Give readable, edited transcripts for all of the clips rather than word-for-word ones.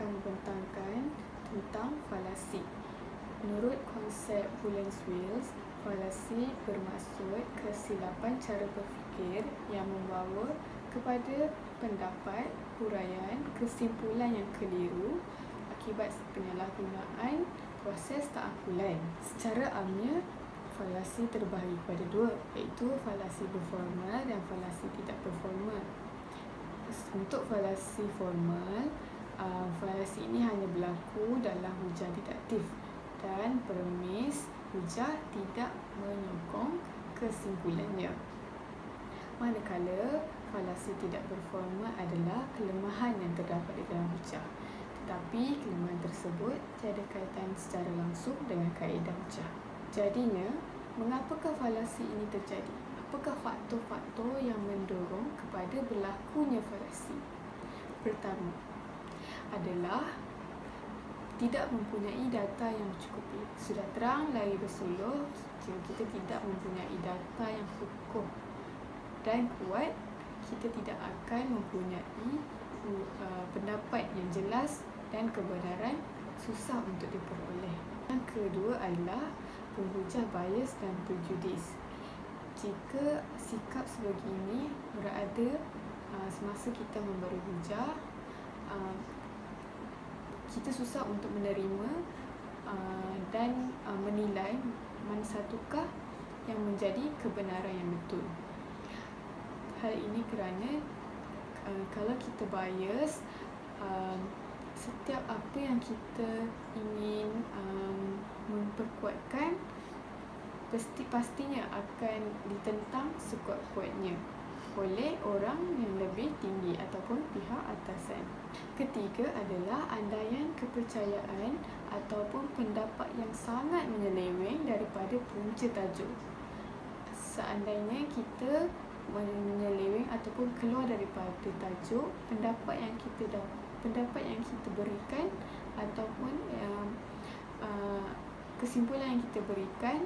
akan membentangkan tentang falasi. Menurut konsep Kuhn-Wills, falasi bermaksud kesilapan cara berfikir yang membawa kepada pendapat, huraian, kesimpulan yang keliru akibat penyalahgunaan proses ta'akkulan. Secara amnya, falasi terbahagi kepada dua, iaitu falasi berformal dan falasi tidak berformal. Untuk falasi formal, falasi ini hanya berlaku dalam hujah deduktif dan premis hujah tidak menyokong kesimpulannya. Manakala falasi tidak berformal adalah kelemahan yang terdapat di dalam hujah, tetapi kelemahan tersebut tiada kaitan secara langsung dengan kaedah hujah. Jadinya, mengapakah falasi ini terjadi? Apakah faktor-faktor yang mendorong kepada berlakunya falasi? Pertama adalah tidak mempunyai data yang mencukupi. Sudah terang lari bersuluh, jika kita tidak mempunyai data yang kukuh dan kuat, kita tidak akan mempunyai pendapat yang jelas dan kebenaran susah untuk diperoleh. Yang kedua adalah penghujah bias dan prejudis. Jika sikap sebegini berada semasa kita memberi hujah, kita susah untuk menerima dan menilai mana satukah yang menjadi kebenaran yang betul. Hal ini kerana kalau kita bias, setiap apa yang kita ingin memperkuatkan pastinya akan ditentang sekuat-kuatnya oleh orang yang lebih tinggi ataupun pihak atasan. Ketiga adalah andaian kepercayaan ataupun pendapat yang sangat menyeleweng daripada punca tajuk. Seandainya kita menyeleweng ataupun keluar daripada tajuk, pendapat yang kita berikan ataupun kesimpulan yang kita berikan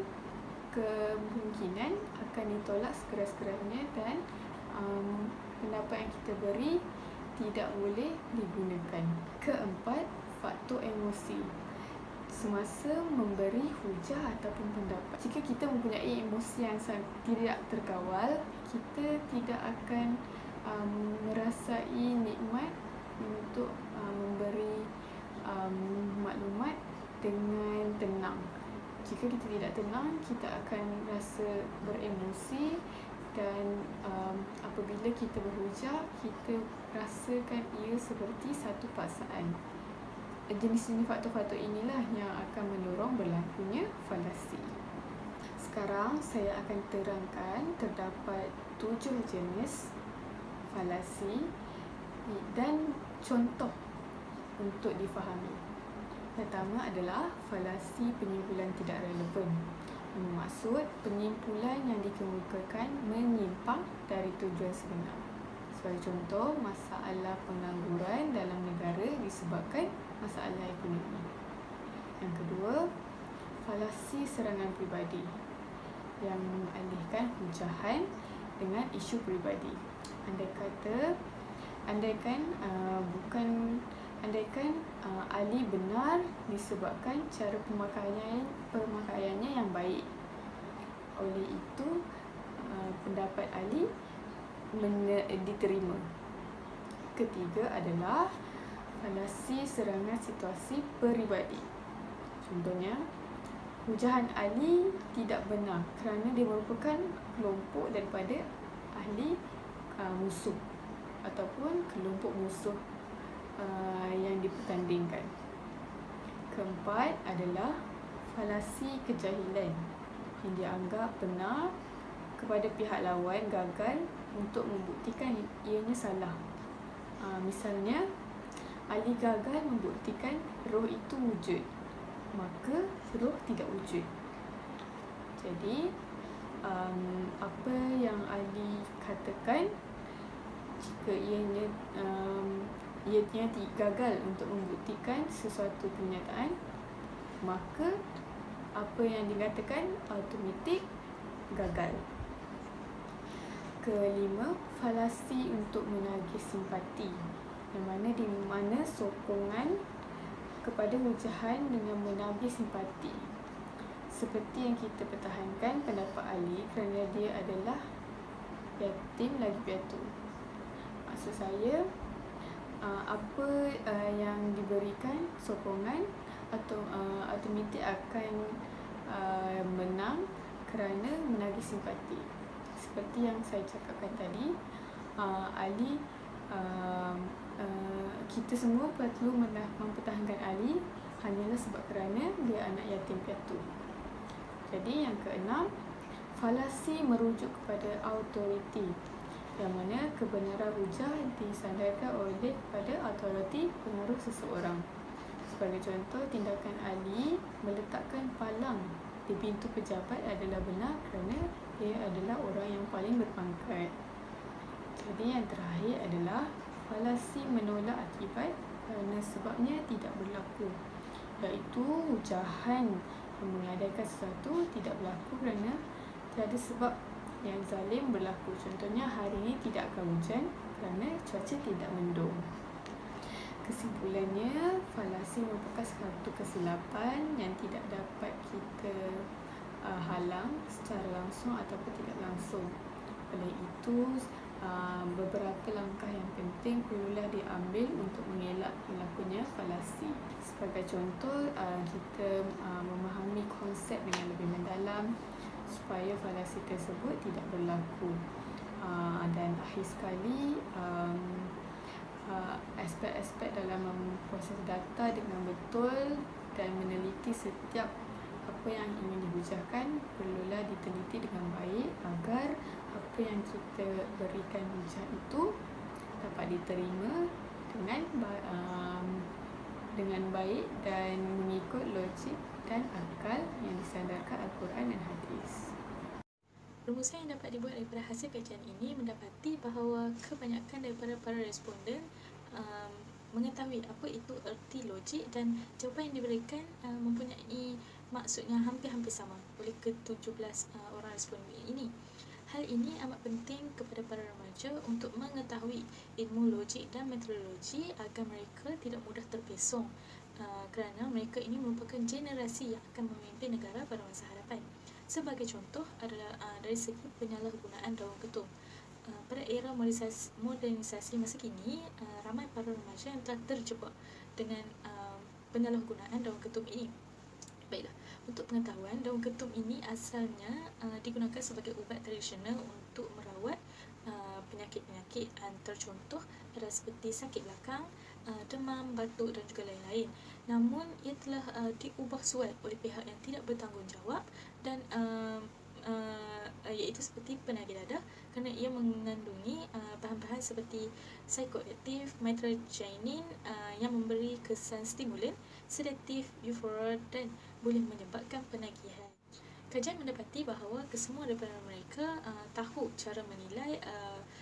kemungkinan akan ditolak sekeras-kerasnya dan pendapat yang kita beri tidak boleh digunakan. Keempat, faktor emosi. Semasa memberi hujah ataupun pendapat, jika kita mempunyai emosi yang tidak terkawal, kita tidak akan merasai nikmat untuk memberi maklumat dengan tenang. Jika kita tidak tenang, kita akan rasa beremosi dan apabila kita berhujah, kita rasakan ia seperti satu paksaan. Jenis-jenis faktor-faktor inilah yang akan mendorong berlakunya falasi. Sekarang saya akan terangkan terdapat 7 jenis falasi dan contoh untuk difahami. Pertama adalah falasi penyimpulan tidak relevan. Bermaksud penyimpulan yang dikemukakan menyimpang dari tujuan sebenar. Sebagai contoh, masalah pengangguran dalam negara disebabkan masalah ekonomi. Yang kedua, falasi serangan peribadi yang mengalihkan hujahan dengan isu peribadi. Andaikan Ali benar disebabkan cara pemakaiannya yang baik. Oleh itu, pendapat Ali diterima. Ketiga adalah falasi serangan situasi peribadi. Contohnya, hujahan Ali tidak benar kerana dia merupakan kelompok daripada ahli musuh ataupun kelompok musuh yang dipertandingkan. Keempat adalah falasi kejahilan yang dianggap benar kepada pihak lawan gagal untuk membuktikan ianya salah. Misalnya, Ali gagal membuktikan roh itu wujud, maka roh tidak wujud. Jadi, apa yang Ali katakan, jika ianya gagal untuk membuktikan sesuatu kenyataan, maka apa yang dikatakan automatik gagal. Kelima, falasi untuk menagih simpati yang mana sokongan kepada hujahan dengan menagih simpati. Seperti yang kita pertahankan pendapat Ali kerana dia adalah yatim lagi piatu. Maksud saya, apa yang diberikan sokongan atau automatik akan menang kerana menagih simpati. Seperti yang saya cakapkan tadi, Ali, kita semua perlu mempertahankan Ali hanyalah sebab kerana dia anak yatim piatu. Jadi yang keenam, falasi merujuk kepada autoriti, yang mana kebenaran hujah disandarkan oleh pada autoriti pengaruh seseorang. Sebagai contoh, tindakan Ali meletakkan palang di pintu pejabat adalah benar kerana dia adalah orang yang paling berpangkat. Jadi yang terakhir adalah falasi menolak akibat kerana sebabnya tidak berlaku, iaitu hujahan yang mengadakan sesuatu tidak berlaku kerana tiada sebab yang zalim berlaku. Contohnya, hari ini tidak akan hujan kerana cuaca tidak mendung. Kesimpulannya, falasi merupakan satu kesilapan yang tidak dapat kita halang secara langsung ataupun tidak langsung. Oleh itu, beberapa langkah yang penting perlulah diambil untuk mengelak berlakunya falasi. Sebagai contoh, kita memahami konsep dengan lebih mendalam supaya falasi tersebut tidak berlaku. Dan akhir sekali, aspek-aspek dalam memproses data dengan betul dan meneliti setiap apa yang ingin dihujahkan perlulah diteliti dengan baik agar apa yang kita berikan hujah itu dapat diterima dengan baik dan mengikut logik dan akal yang disandarkan Al-Quran dan hadis. Rumusan yang dapat dibuat daripada hasil kajian ini mendapati bahawa kebanyakan daripada para responden mengetahui apa itu erti logik dan jawapan yang diberikan mempunyai maksud yang hampir-hampir sama oleh ke-17 orang responden ini. Hal ini amat penting kepada para remaja untuk mengetahui ilmu logik dan metodologi agar mereka tidak mudah terpesong kerana mereka ini merupakan generasi yang akan memimpin negara pada masa hadapan. Sebagai contoh adalah dari segi penyalahgunaan daun ketum. Pada era modernisasi masa kini, ramai para remaja yang telah terjebak dengan penyalahgunaan daun ketum ini. Baiklah, untuk pengetahuan, daun ketum ini asalnya digunakan sebagai ubat tradisional untuk merawat penyakit-penyakit tercontoh adalah seperti sakit belakang, demam, batuk dan juga lain-lain. Namun ia telah diubah suai oleh pihak yang tidak bertanggungjawab dan iaitu seperti penagih dadah kerana ia mengandungi bahan-bahan seperti psikoaktif, mitragynine yang memberi kesan stimulan, sedatif, euforia dan boleh menyebabkan penagihan. Kajian mendapati bahawa kesemua daripada mereka tahu cara menilai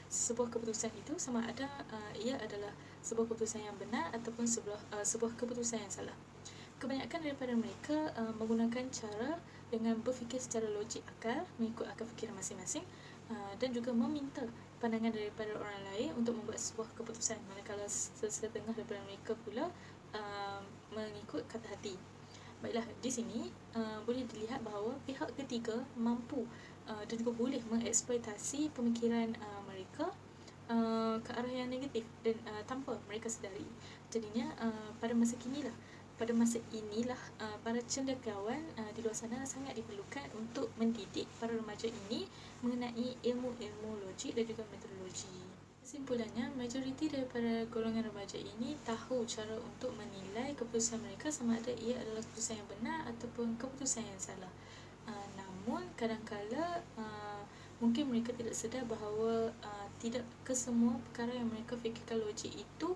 sebuah keputusan itu sama ada ia adalah sebuah keputusan yang benar ataupun sebuah keputusan yang salah. Kebanyakan daripada mereka menggunakan cara dengan berfikir secara logik akal, mengikut akal fikiran masing-masing dan juga meminta pandangan daripada orang lain untuk membuat sebuah keputusan, manakala setengah daripada mereka pula mengikut kata hati. Baiklah, di sini boleh dilihat bahawa pihak ketiga mampu dan juga boleh mengeksploitasi pemikiran mereka ke arah yang negatif dan tanpa mereka sedari. Jadinya pada masa inilah para cendekiawan di luar sana sangat diperlukan untuk mendidik para remaja ini mengenai ilmu-ilmu logik dan juga metodologi. Kesimpulannya, majoriti daripada golongan remaja ini tahu cara untuk menilai keputusan mereka sama ada ia adalah keputusan yang benar ataupun keputusan yang salah. Namun kadang-kala mungkin mereka tidak sedar bahawa tidak kesemua perkara yang mereka fikirkan logik itu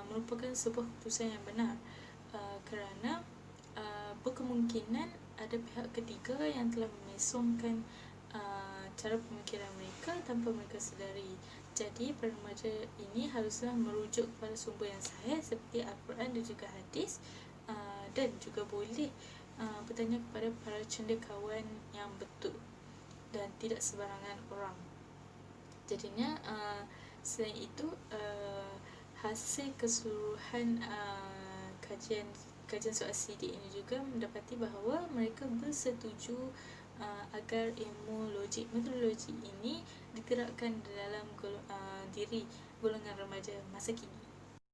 merupakan sebuah keputusan yang benar, kerana berkemungkinan ada pihak ketiga yang telah memesongkan cara pemikiran mereka tanpa mereka sedari. Jadi para remaja ini haruslah merujuk kepada sumber yang sahih seperti Al-Quran dan juga hadis, dan juga boleh bertanya kepada para cendekiawan yang betul dan tidak sebarangan orang. Jadinya selain itu hasil keseluruhan kajian soal sidik ini juga mendapati bahawa mereka bersetuju agar ilmu logik metodologi ini diterapkan dalam diri golongan remaja masa kini.